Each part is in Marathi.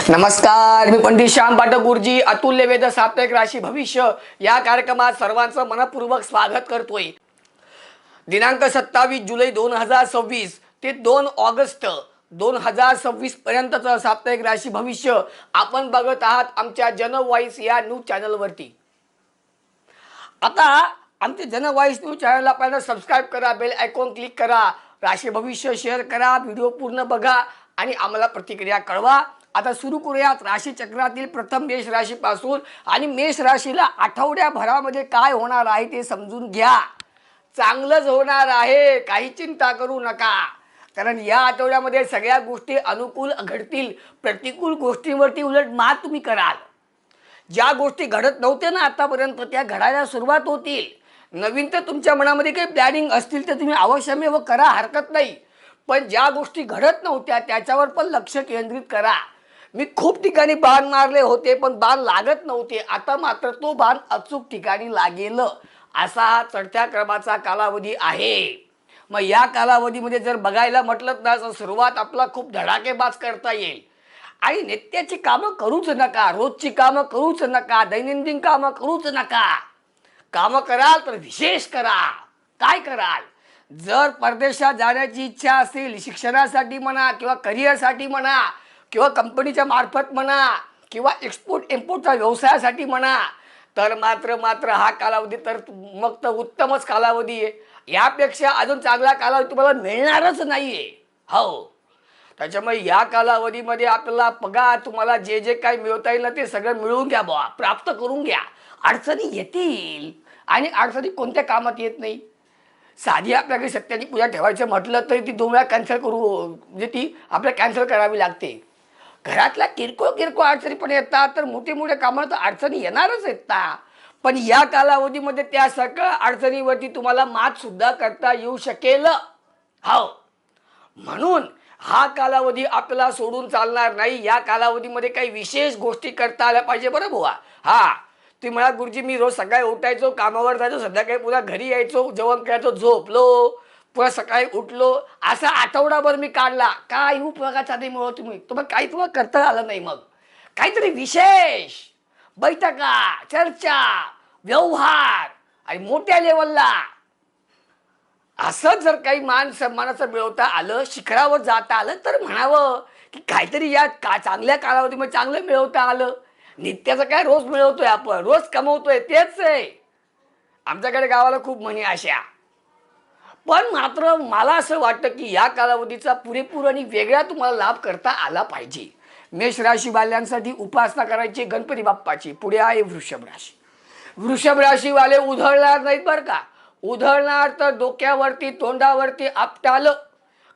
नमस्कार, मी पंडित श्याम पाठक गुरुजी अतुल्य वेद साप्ताहिक राशी भविष्य या कार्यक्रमात सर्वांचं मनपूर्वक स्वागत करतोय। दिनांक 27 जुलै 2026 ते 2 ऑगस्ट 2026 पर्यंतचं साप्ताहिक राशी भविष्य आपण बघत आहात आमच्या जन वॉइस या न्यूज चॅनलवरती। आता आमच्या जन वॉइस न्यूज चॅनलला पहिल्यांदा सबस्क्राईब करा, बेल आयकॉन क्लिक करा, राशी भविष्य शेअर करा, व्हिडिओ पूर्ण बघा आणि आम्हाला प्रतिक्रिया कळवा। आता सुरू करूयात राशी चक्रातील प्रथम मेष राशीपासून। आणि मेष राशीला आठवड्याभरामध्ये काय होणार आहे ते समजून घ्या। चांगलंच होणार आहे, काही चिंता करू नका, कारण या आठवड्यामध्ये सगळ्या गोष्टी अनुकूल घडतील। प्रतिकूल गोष्टींवरती उलट मात तुम्ही कराल। ज्या गोष्टी घडत नव्हत्या ना आतापर्यंत त्या घडायला सुरुवात होतील। नवीन तर तुमच्या मनामध्ये काही प्लॅनिंग असतील तर तुम्ही अवश्यमेव करा, हरकत नाही, पण ज्या गोष्टी घडत नव्हत्या त्याच्यावर पण लक्ष केंद्रित करा। मी खूप ठिकाणी बाण मारले होते पण बाण लागत नव्हते, आता मात्र तो बाण अचूक ठिकाणी लागेल असा हा चढत्या क्रमाचा कालावधी आहे। मग या कालावधीमध्ये जर बघायला म्हटलं ना तर सुरुवात आपला खूप धडाकेबाज करता येईल। आणि नित्याची कामं करूच नका, रोजची कामं करूच नका, दैनंदिन कामं करूच नका। कामं कराल तर विशेष करा। काय कराल? जर परदेशात जाण्याची इच्छा असेल, शिक्षणासाठी म्हणा किंवा करिअरसाठी म्हणा किंवा कंपनीच्या मार्फत म्हणा किंवा एक्सपोर्ट इम्पोर्टच्या व्यवसायासाठी म्हणा, तर मात्र हा कालावधी तर मग तर उत्तमच कालावधी आहे। यापेक्षा अजून चांगला कालावधी तुम्हाला मिळणारच नाही आहे। हो, त्याच्यामुळे या कालावधीमध्ये आपल्याला बघा, तुम्हाला जे जे काही मिळवता येईल ना ते सगळं मिळवून घ्या, बुवा प्राप्त करून घ्या। अडचणी येतील आणि अडचणी कोणत्या कामात येत नाही। साधी आपल्याकडे सत्याची पूजा ठेवायचं म्हटलं तरी ती 2 वेळा कॅन्सल करू, म्हणजे ती आपल्याला कॅन्सल करावी लागते। घरातल्या किरकोळ अडचणी पण येतात, तर मोठे कामाला तर अडचणी येणारच येतात, पण या कालावधीमध्ये त्या सगळ्या अडचणीवरती तुम्हाला मात सुद्धा करता येऊ शकेल। हो, म्हणून हा कालावधी आपल्याला सोडून चालणार नाही। या कालावधीमध्ये काही विशेष गोष्टी करता आल्या पाहिजे बरं बुवा। तुम्ही म्हणा गुरुजी मी रोज सकाळी उठायचो, कामावर जायचो, संध्याकाळी पुन्हा घरी यायचो, जेवण करायचो, झोपलो, पुन्हा सकाळी उठलो, असा आठवडाभर मी काढला, काही उपयोगाचा नाही मिळत तुम्ही, तुम्हाला काही तुम्हाला करता आलं नाही। मग काहीतरी विशेष बैठका, चर्चा, व्यवहार आणि मोठ्या लेवलला असं जर काही मान सन्मानाचं मिळवता आलं, शिखरावर जाता आलं, तर म्हणावं की काहीतरी या चांगल्या कालावधीमध्ये चांगलं मिळवता आलं। नित्याचं काय रोज मिळवतोय आपण, रोज कमवतोय तेच आहे। आमच्याकडे गावाला खूप म्हणी अशा, पण मात्र मला असं वाटतं की या कालावधीचा पुरेपूर आणि वेगळा तुम्हाला लाभ करता आला पाहिजे। मेष राशी वाल्यांसाठी उपासना करायची गणपती बाप्पाची। पुढे आहे वृषभ राशी। वृषभ राशीवाले उधळणार नाहीत बरं का, उधळणार तर डोक्यावरती तोंडावरती आपटालं,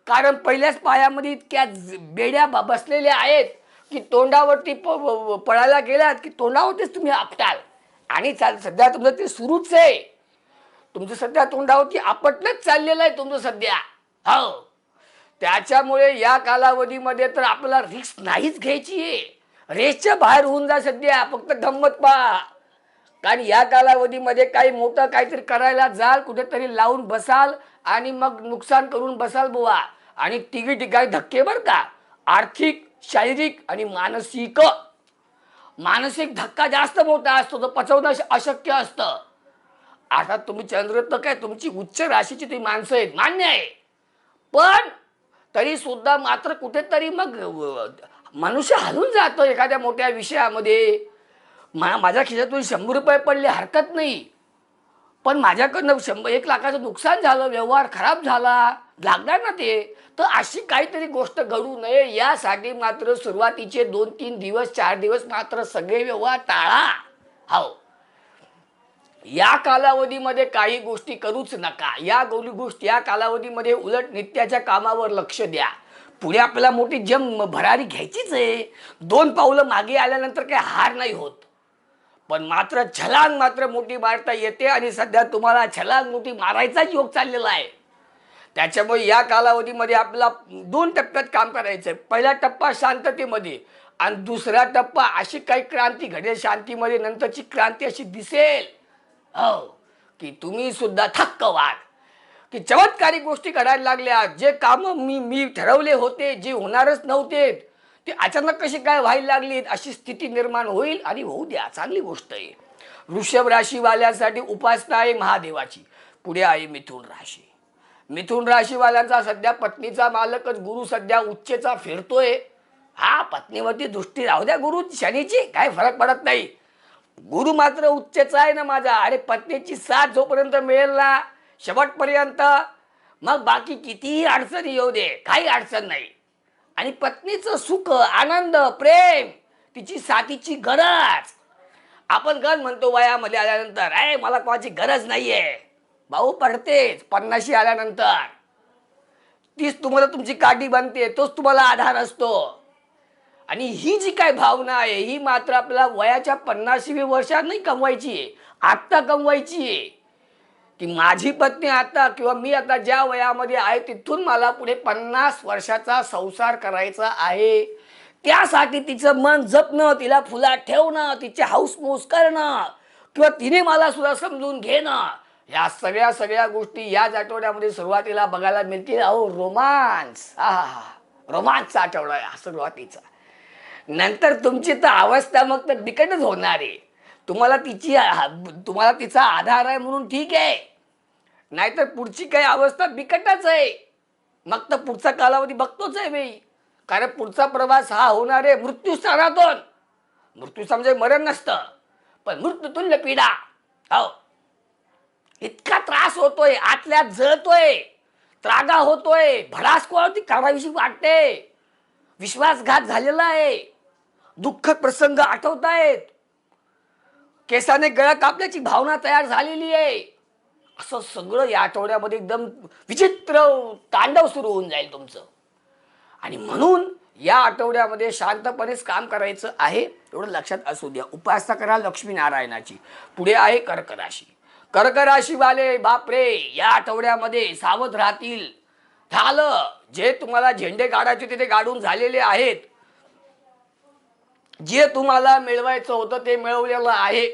कारण पहिल्याच पायामध्ये इतक्या बेड्या बसलेल्या आहेत की तोंडावरती पळायला गेलात की तोंडावरतीच तुम्ही आपटाल। आणि सध्या तुमचं ते सुरूच आहे, तुमचं सध्या तोंडावरती आपटणंच चाललेलं आहे तुमचं सध्या। हो, त्याच्यामुळे या कालावधीमध्ये तर आपल्याला रिस्क नाहीच घ्यायची आहे। रेसच्या बाहेर होऊन जा सध्या, फक्त गंमत पहा, कारण या कालावधीमध्ये काही मोठं काहीतरी करायला जाल, कुठेतरी लावून बसाल आणि मग नुकसान करून बसाल बुवा। आणि तिघी ठिकाणी धक्के बरं का, आर्थिक, शारीरिक आणि मानसिक। मानसिक धक्का जास्त मोठा असतो, तो पचवणं अशक्य असतं। आता तुम्ही चंद्ररत्न काय तुमची उच्च राशीची ती माणसं आहेत, मान्य आहे, पण तरी सुद्धा मात्र कुठेतरी मग मनुष्य हलून जातो एखाद्या मोठ्या विषयामध्ये। माझ्या खिशातून 100 रुपये पडले हरकत नाही, पण माझ्याकडनं 1 लाखाचं नुकसान झालं, व्यवहार खराब झाला, लागणार ना ते। तर अशी काहीतरी गोष्ट घडू नये यासाठी मात्र सुरुवातीचे 2-3 दिवस 4 दिवस मात्र सगळे व्यवहार टाळा। हो, या कालावधीमध्ये काही गोष्टी करूच नका। या गोष्टी या कालावधीमध्ये उलट नित्याच्या कामावर लक्ष द्या। पुढे आपल्याला मोठी भरारी घ्यायचीच आहे। 2 पावलं मागे आल्यानंतर काही हार नाही होत, पण मात्र छलांग मात्र मोठी मारता येते आणि सध्या तुम्हाला छलांग मोठी मारायचाच योग चाललेला आहे। त्याच्यामुळे या कालावधीमध्ये आपल्याला 2 टप्प्यात काम करायचं आहे। पहिला टप्पा शांततेमध्ये आणि दुसरा टप्पा अशी काही क्रांती घडेल शांतीमध्ये, नंतरची क्रांती अशी दिसेल हो की तुम्ही सुद्धा थक्क व्हाल की चमत्कारी गोष्टी घडायला लागल्या। जे कामं मी ठरवले होते, जे होणारच नव्हते, ती अचानक कशी काय व्हायला लागली अशी स्थिती निर्माण होईल आणि होऊ द्या, चांगली गोष्ट आहे. वृषभ राशीवाल्यांसाठी उपासना आहे महादेवाची. पुढे आहे मिथुन राशी. मिथुन राशीवाल्यांचा सध्या पत्नीचा मालकच गुरु सध्या उच्चेचा फिरतोय. हा पत्नीवरती दृष्टी राहू द्या गुरु शनीची, काय फरक पडत नाही. गुरु मात्र उच्चेचा आहे ना माझा. अरे पत्नीची साथ जोपर्यंत मिळेल ना शेवटपर्यंत, मग बाकी कितीही अडचणी येऊ दे, काही अडचण नाही. आणि पत्नीचं सुख, आनंद, प्रेम, तिची साथीची गरज. आपण गण म्हणतो वयामध्ये आल्यानंतर अरे मला कोणाची गरज नाहीये. भाऊ पडतेच 50शी आल्यानंतर. तीच तुम्हाला तुमची काठी बनते, तोच तुम्हाला आधार असतो. आणि ही जी काय भावना आहे ही मात्र आपल्याला वयाच्या 50वी वर्षात नाही कमवायची आहे, आत्ता कमवायची आहे. की माझी पत्नी आता किंवा मी आता ज्या वयामध्ये आहे तिथून मला पुढे 50 वर्षाचा संसार करायचा आहे. त्यासाठी तिचं मन जपणं, तिला फुलात ठेवणं, तिचे हाऊसमौस करणं किंवा तिने मला सुद्धा समजून घेणं, या सगळ्या गोष्टी याच आठवड्यामध्ये सुरुवातीला बघायला मिळतील. अहो रोमांस, रोमांसचा आठवडा आहे सुरुवातीचा. नंतर तुमची तर अवस्था मग तर बिकटच होणार आहे. तुम्हाला तिचा आधार आहे म्हणून ठीक आहे, नाहीतर पुढची काही अवस्था बिकटच आहे. मग तर पुढचा कालावधी बघतोच आहे मी. कारण पुढचा प्रवास हा होणार आहे मृत्यूस्थानातून. मृत्यू समजा मरण नसतं, पण मृत्यूतुल्य पीडा. हो, इतका त्रास होतोय, आतल्यात जळतोय, त्रागा होतोय, भडास कोणावरती काढावीशी वाटते, विश्वासघात झालेला आहे, दुःखद प्रसंग आठवतायत, केसाने गळा कापल्याची भावना तयार झालेली आहे. असं सगळं या आठवड्यामध्ये एकदम विचित्र तांडव सुरू होऊन जाईल तुमचं. आणि म्हणून या आठवड्यामध्ये शांतपणेच काम करायचं आहे, एवढं लक्षात असू द्या. उपासना करा लक्ष्मीनारायणाची. पुढे आहे कर्क राशी. कर्क राशीवाले बापरे या आठवड्यामध्ये सावध राहतील. झालं जे तुम्हाला झेंडे काढायचे ते काढून झालेले आहेत. जे तुम्हाला मिळवायचं होतं ते मिळवलेलं आहे.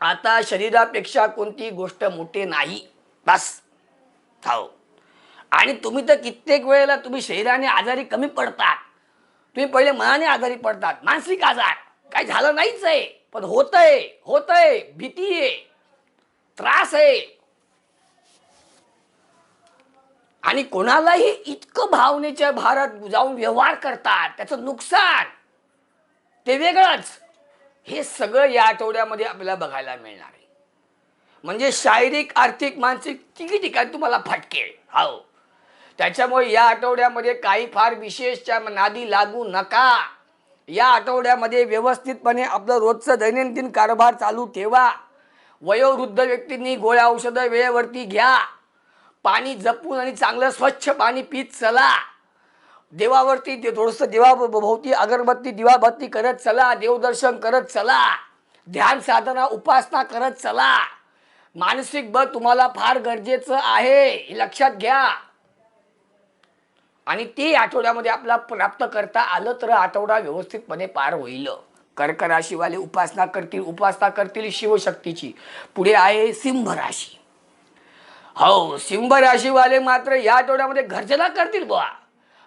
आता शरीरापेक्षा कोणती गोष्ट मोठी नाही, बस थांब. आणि तुम्ही तर कित्येक वेळेला तुम्ही शरीराने आजारी कमी पडतात, तुम्ही पहिले मनाने आजारी पडतात. मानसिक आजार काय झालं नाहीच आहे, पण होतंय, भीती आहे, त्रास आहे. आणि कोणालाही इतकं भावनेच्या भारात जाऊन व्यवहार करतात, त्याचं नुकसान ते वेगळंच. हे सगळं या आठवड्यामध्ये आपल्याला बघायला मिळणार आहे. म्हणजे शारीरिक, आर्थिक, मानसिक तिघी ठिकाणी तुम्हाला फटके. हो, त्याच्यामुळे या आठवड्यामध्ये काही फार विशेषच्या नादी लागू नका. या आठवड्यामध्ये व्यवस्थितपणे आपलं रोजचं दैनंदिन कारभार चालू ठेवा. वयोवृद्ध व्यक्तींनी गोळ्या औषधं वेळेवरती घ्या. पाणी जपून आणि चांगलं स्वच्छ पाणी पीत चला. देवावरती थोडंसं देवाभोवती अगरबत्ती दिवाबत्ती करत चला. देवदर्शन करत चला. ध्यान साधना उपासना करत चला. मानसिक बळ तुम्हाला फार गरजेचं आहे, हे लक्षात घ्या. आणि ते आठवड्यामध्ये आपला प्राप्त करता आलं तर आठवडा व्यवस्थितपणे पार होईल. कर्क राशीवाले उपासना करतील शिवशक्तीची. पुढे आहे सिंह राशी. हो, सिंह राशीवाले मात्र या आठवड्यामध्ये गर्जना करतील बुवा.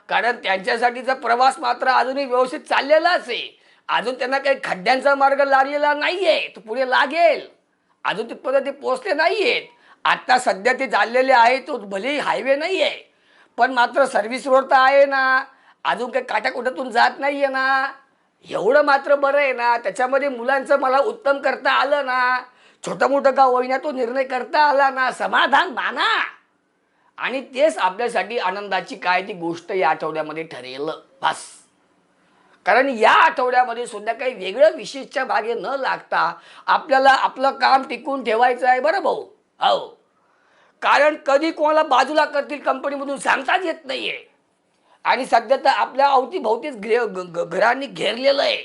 कारण त्यांच्यासाठीचा प्रवास मात्र अजूनही व्यवस्थित चाललेलाच आहे. अजून त्यांना काही खड्ड्यांचा मार्ग लागलेला नाहीये, तो पुढे लागेल. अजून तिथपर्यंत ते पोहोचले नाहीयेत. आता सध्या ते चाललेले आहे, तो भलेही हायवे नाहीये, पण मात्र सर्व्हिस रोड तर आहे ना. अजून काही काटाकोटातून जात नाहीये ना. एवढं मात्र बरं आहे ना. त्याच्यामध्ये मुलांचं मला उत्तम करता आलं ना. छोटं मोठं का होईना तो निर्णय करता आला ना. समाधान माना. आणि तेच आपल्यासाठी आनंदाची काय ती गोष्ट या आठवड्यामध्ये ठरेल, बस. कारण या आठवड्यामध्ये सुद्धा काही वेगळं विशेषच्या भागे न लागता आपल्याला आपलं काम टिकून ठेवायचं आहे बरं भाऊ. हो, कारण कधी कोणाला बाजूला करतील कंपनीमधून सांगताच येत नाहीये. आणि सध्या तर आपल्या अवतीभोवतीच घरांनी घेरलेलं आहे.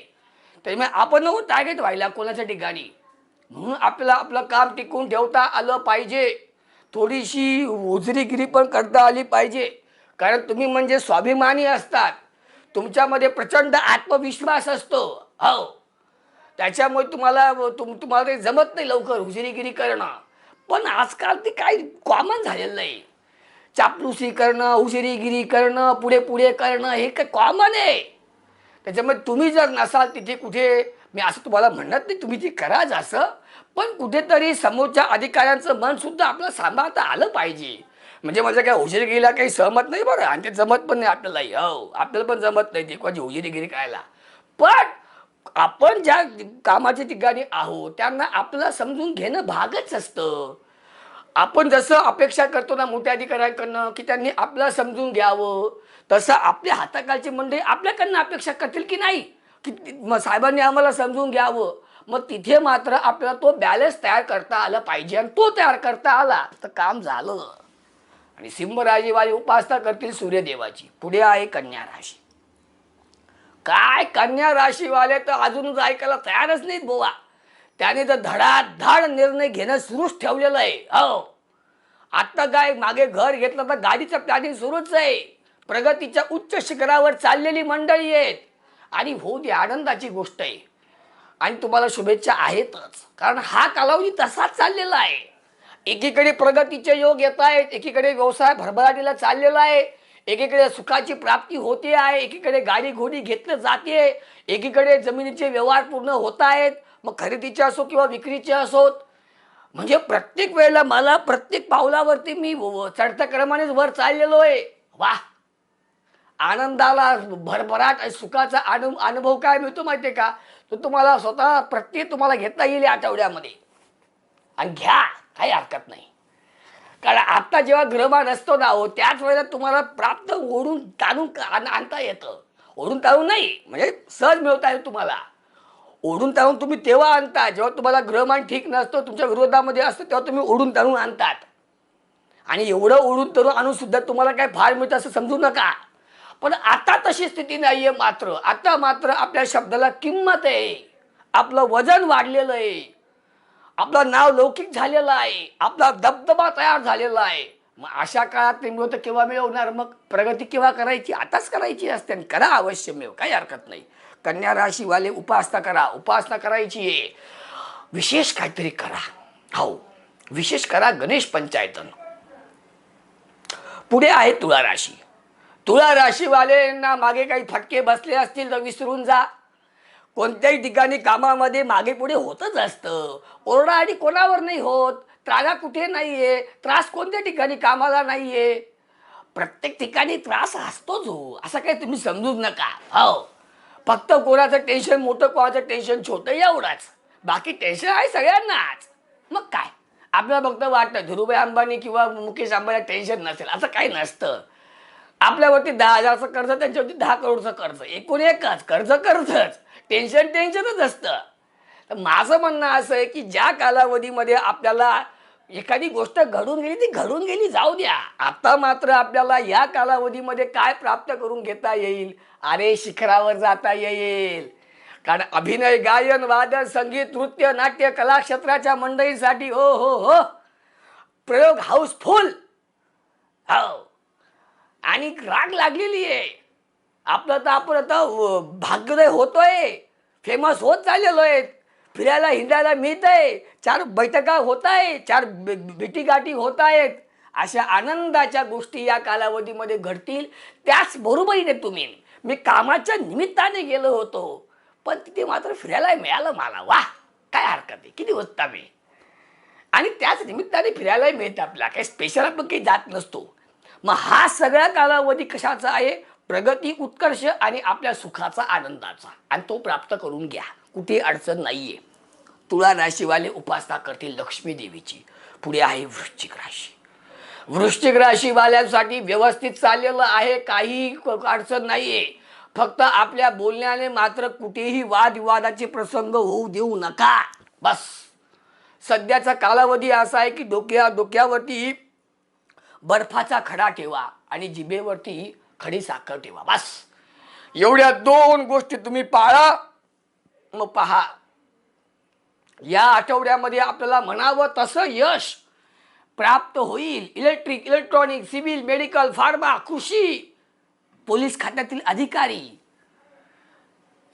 त्यामुळे आपण नको टार्गेट व्हायला कोणाच्या ठिकाणी. म्हणून आपल्याला आपलं काम टिकून ठेवता आलं पाहिजे. थोडीशी हुजरीगिरी पण करता आली पाहिजे. कारण तुम्ही म्हणजे स्वाभिमानी असतात. तुमच्यामध्ये प्रचंड आत्मविश्वास असतो. हो, त्याच्यामुळे तुम्हाला ते जमत नाही लवकर हुजरीगिरी करणं. पण आजकाल ते काही कॉमन झालेलं नाही. चापलुसी करणं, हुजेरीगिरी करणं, पुढे पुढे करणं हे काय कॉमन आहे. त्याच्यामुळे तुम्ही जर नसाल तिथे कुठे, मी असं तुम्हाला म्हणत नाही तुम्ही ते कराच असं, पण कुठेतरी समोरच्या अधिकाऱ्यांचं मन सुद्धा आपल्याला सांभाळता आलं पाहिजे. म्हणजे माझ्या काय हुजेरीगिरीला काही सहमत नाही बरं, आणि ते जमत पण नाही आपल्यालाही. हो, आपल्याला पण जमत नाही ते कोणाची हुजेरीगिरी करायला. पण आपण ज्या कामाच्या ठिकाणी आहोत त्यांना आपल्याला समजून घेणं भागच असतं. आपण जसं अपेक्षा करतो ना मोठ्या अधिकाऱ्यांकडनं की त्यांनी आपल्याला समजून घ्यावं, तसं आपल्या हाताखालची मंडळी आपल्याकडनं अपेक्षा करतील की नाही की मग साहेबांनी आम्हाला समजून घ्यावं. मग तिथे मात्र आपल्याला तो बॅलन्स तयार करता आला पाहिजे, आणि तो तयार करता आला तर काम झालं. आणि सिंह राशीवाले उपासना करतील सूर्यदेवाची. पुढे आहे कन्या राशी. काय कन्या राशीवाले तर अजूनच ऐकायला तयारच नाहीत बोवा. त्याने तर धडाधड निर्णय घेणं सुरूच ठेवलेलं आहे. हो, आत्ता काय मागे घर घेतलं तर गाडीचं प्लॅनिंग सुरूच आहे. प्रगतीच्या उच्च शिखरावर चाललेली मंडळी आहेत, आणि हो ती आनंदाची गोष्ट आहे. आणि तुम्हाला शुभेच्छा आहेतच, कारण हा कालावधी तसाच चाललेला आहे. एकीकडे प्रगतीचे योग येत आहेत, एकीकडे व्यवसाय भरभराटीला चाललेला आहे, एकीकडे सुखाची प्राप्ती होते आहे, एकीकडे गाडी घोडी घेतलं जाते, एकीकडे जमिनीचे व्यवहार पूर्ण होत आहेत, मग खरेदीचे असो किंवा विक्रीचे असोत. म्हणजे प्रत्येक वेळेला मला प्रत्येक पावलावरती मी चढत्या क्रमानेच वर चाललेलो आहे. वा, आनंदाला भरभराट सुखाचा अनुभव काय मिळतो माहिती आहे का, तो तुम्हाला स्वतः प्रत्येक तुम्हाला घेता येईल या आठवड्यामध्ये. आणि घ्या, काही हरकत नाही. कारण आता जेव्हा ग्रहमान असतो ना हो, त्याच वेळेला तुम्हाला प्राप्त ओढून ताणून आणता येतं. ओढून ताणून नाही म्हणजे सहज मिळवता येईल तुम्हाला. ओढून ताणून तुम्ही तेव्हा आणता जेव्हा तुम्हाला ग्रहमान ठीक नसतो, तुमच्या विरोधामध्ये असतं, तेव्हा तुम्ही ओढून ताणून आणतात. आणि एवढं ओढून ताणून आणून सुद्धा तुम्हाला काय फार मिळतं असं समजू नका. पण आता तशी स्थिती नाही आहे. मात्र आता मात्र आपल्या शब्दाला किंमत आहे, आपलं वजन वाढलेलं आहे, आपलं नाव लौकिक झालेलं आहे, आपला दबदबा तयार झालेला आहे. मग अशा काळात ते मिळवतं केव्हा मिळवणार? मग प्रगती केव्हा करायची? आताच करायची असते, आणि करा अवश्य मिळव, काही हरकत नाही. कन्या राशीवाले उपासना करा, उपासना करायची आहे, विशेष काहीतरी करा. हो, विशेष करा गणेश पंचायतन. पुढे आहे तुळा राशी. तुळा राशीवाल्यांना मागे काही फटके बसले असतील तर विसरून जा. कोणत्याही ठिकाणी कामामध्ये मागे पुढे होतच असतं. ओरडा आणि कोणावर नाही होत, त्रागा कुठे नाहीये, त्रास कोणत्या ठिकाणी कामाला नाहीये. प्रत्येक ठिकाणी त्रास असतोच हो, असं काही तुम्ही समजूच नका. हो, फक्त कोणाचं टेन्शन मोठं, कोणाचं टेन्शन छोटं एवढंच, बाकी टेन्शन आहे सगळ्यांनाच. मग काय आपल्याला फक्त वाटतं धीरूभाई अंबानी किंवा मुकेश अंबानी टेन्शन नसेल, असं काही नसतं. आपल्यावरती 10,000चं कर्ज, त्यांच्यावरती 10 करोडचं कर्ज, एकूण एकच कर्ज, कर्जच. टेन्शनच असतं. तर माझं म्हणणं असं आहे की ज्या कालावधीमध्ये आपल्याला एखादी गोष्ट घडून गेली ती घडून गेली, जाऊ द्या. आता मात्र आपल्याला या कालावधीमध्ये काय प्राप्त करून घेता येईल? अरे शिखरावर जाता येईल. कारण अभिनय, गायन, वादन, संगीत, नृत्य, नाट्य, कला क्षेत्राच्या मंडळींसाठी हो हो हो प्रयोग हाऊसफुल. हो, आणि राग लागलेली आहे. आपलं तर आपण आता भाग्योदय होतोय, फेमस होत चाललेलो आहे, फिरायला हिंडायला मिळत आहे, 4 बैठका होत आहे, 4 भेटीगाठी होत आहेत. अशा आनंदाच्या गोष्टी या कालावधीमध्ये घडतील. त्याच बरोबरीने तुम्ही, मी कामाच्या निमित्ताने गेलो होतो, पण तिथे मात्र फिरायला मिळालं मला. वा, काय हरकत आहे, किती होता मी. आणि त्याच निमित्ताने फिरायलाही मिळतं आपल्याला, काही स्पेशल आपण काही जात नसतो. मग हा सगळा कालावधी कशाचा आहे? प्रगती, उत्कर्ष आणि आपल्या सुखाचा, आनंदाचा, आणि तो प्राप्त करून घ्या, कुठे अडचण नाहीये. तुळा राशीवाले उपासना करतील लक्ष्मी देवीची. पुढे आहे वृश्चिक राशी. वृश्चिक राशीवाल्यांसाठी व्यवस्थित चाललेलं आहे, काही अडचण नाहीये. फक्त आपल्या बोलण्याने मात्र कुठेही वादविवादाचे प्रसंग होऊ देऊ नका, बस. सध्याचा कालावधी असा आहे की डोक्यावरती बर्फाचा खडा ठेवा आणि जिभेवरती खडी साखर ठेवा, बस. एवढ्या 2 गोष्टी तुम्ही पाळा. मग पहा, या आठवड्यामध्ये आपल्याला म्हणावं तसं यश प्राप्त होईल. Electric, electronic, civil, medical, pharma, कृषी, पोलीस खात्यातील अधिकारी,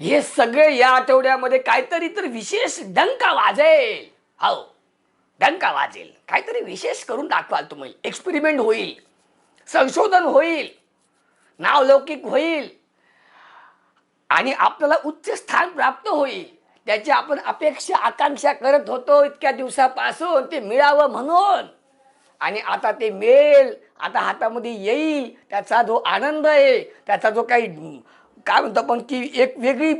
हे सगळे या आठवड्यामध्ये काहीतरी तर विशेष डंका वाजेल. हो, डंका वाजेल, काहीतरी विशेष करून दाखवाल तुम्ही, एक्सपेरिमेंट होईल. संशोधन होईल, नावलौकिक होईल आणि आपल्याला उच्च स्थान प्राप्त होईल. त्याची आपण अपेक्षा आकांक्षा करत होतो इतक्या दिवसापासून, ते मिळावं म्हणून. आणि आता ते मिळेल, आता हातामध्ये येईल. त्याचा जो आनंद आहे, त्याचा जो काही काय म्हणतो आपण की एक वेगळी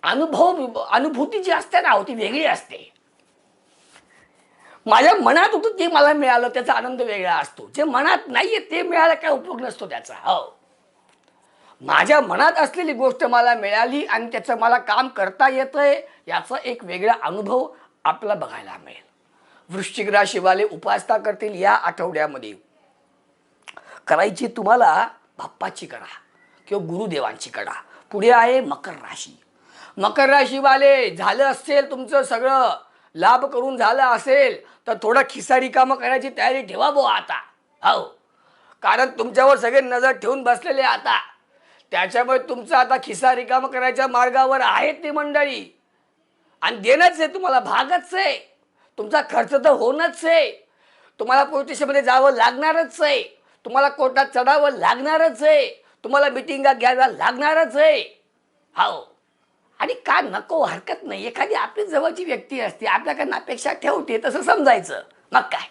अनुभूती जी असते ना, ती वेगळी असते. माझ्या मनात होतं ते मला मिळालं, त्याचा आनंद वेगळा असतो. जे मनात नाहीये ते मिळालं काय उपयोग नसतो त्याचा. हो, माझ्या मनात असलेली गोष्ट मला मिळाली आणि त्याचं मला काम करता येतंय, याचा एक वेगळा अनुभव आपल्याला बघायला मिळेल. वृश्चिक राशीवाले उपासना करतील या आठवड्यामध्ये. करायची तुम्हाला बाप्पाची करा किंवा गुरुदेवांची करा. पुढे आहे मकर राशी. मकर राशीवाले, झालं असेल तुमचं सगळं, लाभ करून झालं असेल तर थोडं खिसा रिकामं करायची तयारी ठेवा बुवा आता. हो, कारण तुमच्यावर सगळे नजर ठेवून बसलेले आता. त्याच्यामुळे तुमचं आता खिसा रिकामं करायच्या मार्गावर आहेत ती मंडळी. आणि देणंच आहे तुम्हाला, भागच आहे. तुमचा खर्च तर होणंच आहे. तुम्हाला पोलीस स्टेशनमध्ये जावं लागणारच आहे. तुम्हाला कोर्टात चढावं लागणारच आहे. तुम्हाला मिटिंगा घ्यायला लागणारच आहे. हो, आणि का नको, हरकत नाही. एखादी आपली जवळची व्यक्ती असते, आपल्याकडनं अपेक्षा ठेवते, तसं समजायचं. मग काय,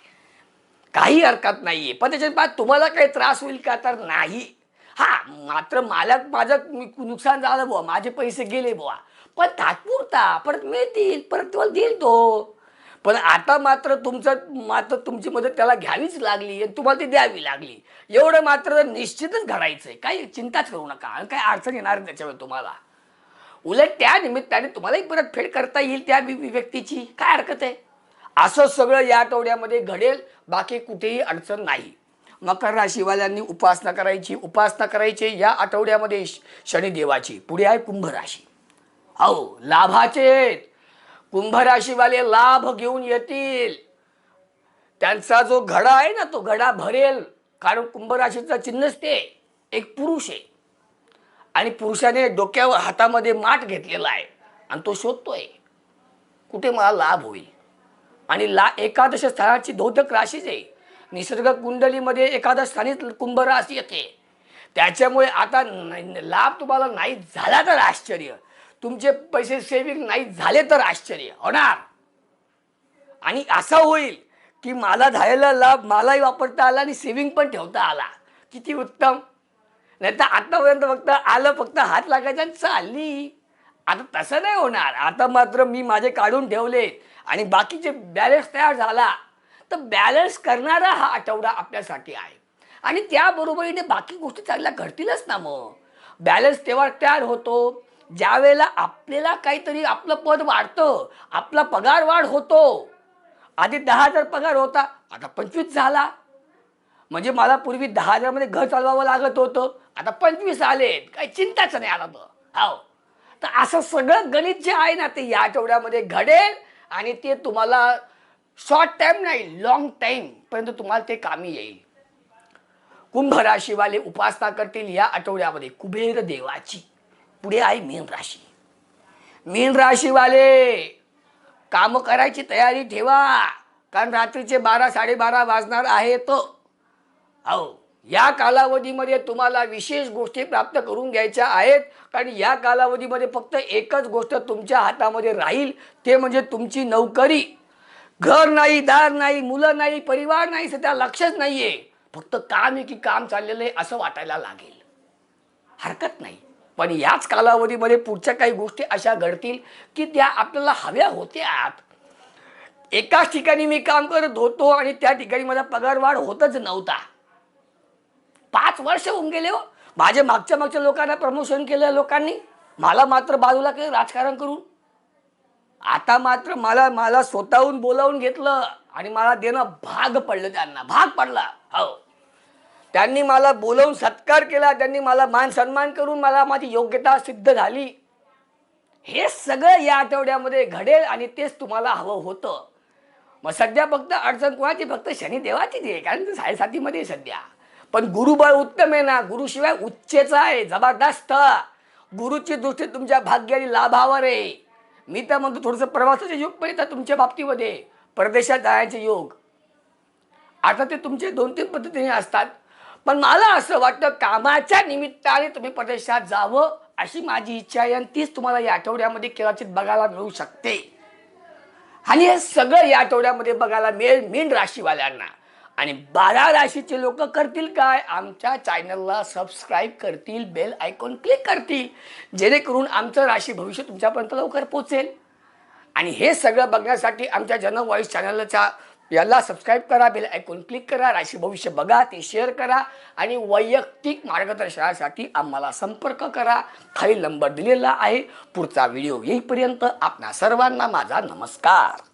काही हरकत नाहीये. पण त्याच्यात तुम्हाला काही त्रास होईल का, तर नाही. हा, मात्र माझं नुकसान झालं बुवा, माझे पैसे गेले बुवा, पण तात्पुरता, परत मिळतील, परत तुम्हाला देईल तो. पण आता मात्र तुमची मदत त्याला घ्यावीच लागली आणि तुम्हाला ती द्यावी लागली. एवढं मात्र निश्चितच घडायचंय. काही चिंताच करू नका, आणि काही अडचण येणार नाही त्याच्यामुळे तुम्हाला. उलट त्या निमित्ताने तुम्हालाही परतफेड करता येईल त्या व्यक्तीची. काय हरकत आहे. असं सगळं या आठवड्यामध्ये घडेल, बाकी कुठेही अडचण नाही. मकर राशीवाल्यांनी उपासना करायची या आठवड्यामध्ये शनिदेवाची. पुढे आहे कुंभ राशी. हो, लाभाचे कुंभ राशीवाले लाभ घेऊन येतील. त्यांचा जो घडा आहे ना, तो घडा भरेल. कारण कुंभ राशीचा चिन्हच ते एक पुरुष आहे, आणि पुरुषाने डोक्यावर हातामध्ये माठ घेतलेला आहे आणि तो शोधतोय कुठे मला लाभ होईल. आणि एकादश स्थानाची धोधक राशीच आहे. निसर्ग कुंडलीमध्ये एकादश स्थानी कुंभ राशी येते. त्याच्यामुळे आता लाभ तुम्हाला नाही झाला तर आश्चर्य, तुमचे पैसे सेविंग नाही झाले तर आश्चर्य होणार. आणि असा होईल की मला झालेला लाभ मलाही वापरता आला आणि सेविंग पण ठेवता आला. किती उत्तम. नाही तर आतापर्यंत फक्त हात लागायचा आणि चालली. आता तसं नाही होणार. आता मात्र मी माझे काढून ठेवले आणि बाकीचे बॅलन्स तयार झाला, तर बॅलन्स करणारा हा आठवडा आपल्यासाठी आहे. आणि त्याबरोबरीने बाकी गोष्टी चांगल्या घडतीलच ना. मग बॅलन्स तेव्हा तयार होतो ज्या वेळेला आपल्याला काहीतरी आपलं पद वाढतं, आपला पगार वाढ होतो. आधी 10,000 पगार होता, आता 25 झाला. म्हणजे मला पूर्वी 10,000 मध्ये घर चालवावं लागत होतं, आता 25 आलेत. काही चिंताच नाही आला तर. हो, तर असं सगळं गणित जे आहे ना, ते या आठवड्यामध्ये घडेल. आणि ते तुम्हाला शॉर्ट टाइम नाही, लॉंग टाइम पर्यंत तुम्हाला ते कामी येईल. कुंभ राशीवाले उपासना करतील या आठवड्यामध्ये कुबेर देवाची. पुढे आहे मीन राशी. मीन राशीवाले काम करायची तयारी ठेवा, कारण रात्रीचे 12-12:30 वाजणार आहेत. हो, या कालावधीमध्ये तुम्हाला विशेष गोष्टी प्राप्त करून घ्यायच्या आहेत. कारण या कालावधीमध्ये फक्त एकच गोष्ट तुमच्या हातामध्ये राहील, ते म्हणजे तुमची नोकरी. घर नाही, दार नाही, मुलं नाही, परिवार नाही, सध्या लक्षच नाहीये. फक्त काम आहे की काम चाललेलं आहे असं वाटायला लागेल. हरकत नाही. पण याच कालावधीमध्ये पुढच्या काही गोष्टी अशा घडतील की त्या आपल्याला हव्या होत्यात. एकाच ठिकाणी मी काम करत होतो आणि त्या ठिकाणी माझा पगार वाढ होतच नव्हता. 5 वर्ष होऊन गेले हो. माझे मागच्या लोकांना प्रमोशन केलं लोकांनी, मला मात्र बाजूला केलं राजकारण करून. आता मात्र मला स्वतःहून बोलावून घेतलं आणि मला देणं भाग पडलं. त्यांना भाग पडला. हो, त्यांनी मला बोलवून सत्कार केला, त्यांनी मला मान सन्मान करून मला माझी योग्यता सिद्ध झाली. हे सगळं या आठवड्यामध्ये घडेल आणि तेच तुम्हाला हवं होतं. मग सध्या फक्त अडचण कोणाची, फक्त शनिदेवाचीच आहे, कारण ते 7.5मध्ये सध्या. पण गुरुबळ उत्तम आहे ना, गुरुशिवाय उच्चेचा आहे, जबरदस्त. गुरुची दृष्टी तुमच्या भाग्याने लाभावर आहे. मी तर म्हणतो थोडंसं प्रवासाचे योग पण येतात तुमच्या बाबतीमध्ये, परदेशात जाण्याचे योग. आता ते तुमचे 2-3 पद्धतीने असतात. पण मला असं वाटतं कामाच्या निमित्ताने तुम्ही परदेशात जावं अशी माझी इच्छा आहे आणि तीच तुम्हाला या आठवड्यामध्ये कदाचित बघायला मिळू शकते. आणि हे सगळं या आठवड्यामध्ये बघायला मिळेल मीन राशीवाल्यांना. आणि 12 राशीचे लोक करतील काय, आमच्या चॅनलला सबस्क्राईब करतील, बेल आयकॉन क्लिक करतील, जेणेकरून आमचं राशी भविष्य तुमच्यापर्यंत लवकर पोहोचेल. आणि हे सगळं बघण्यासाठी आमच्या जन व्हॉइस चॅनलच्या याला सबस्क्राईब करा, बेल आयकॉन क्लिक करा, राशी भविष्य बघा, ते शेअर करा आणि वैयक्तिक मार्गदर्शनासाठी आम्हाला संपर्क करा. खाली नंबर दिलेला आहे. पुढचा व्हिडिओ येईपर्यंत आपणा सर्वांना माझा नमस्कार.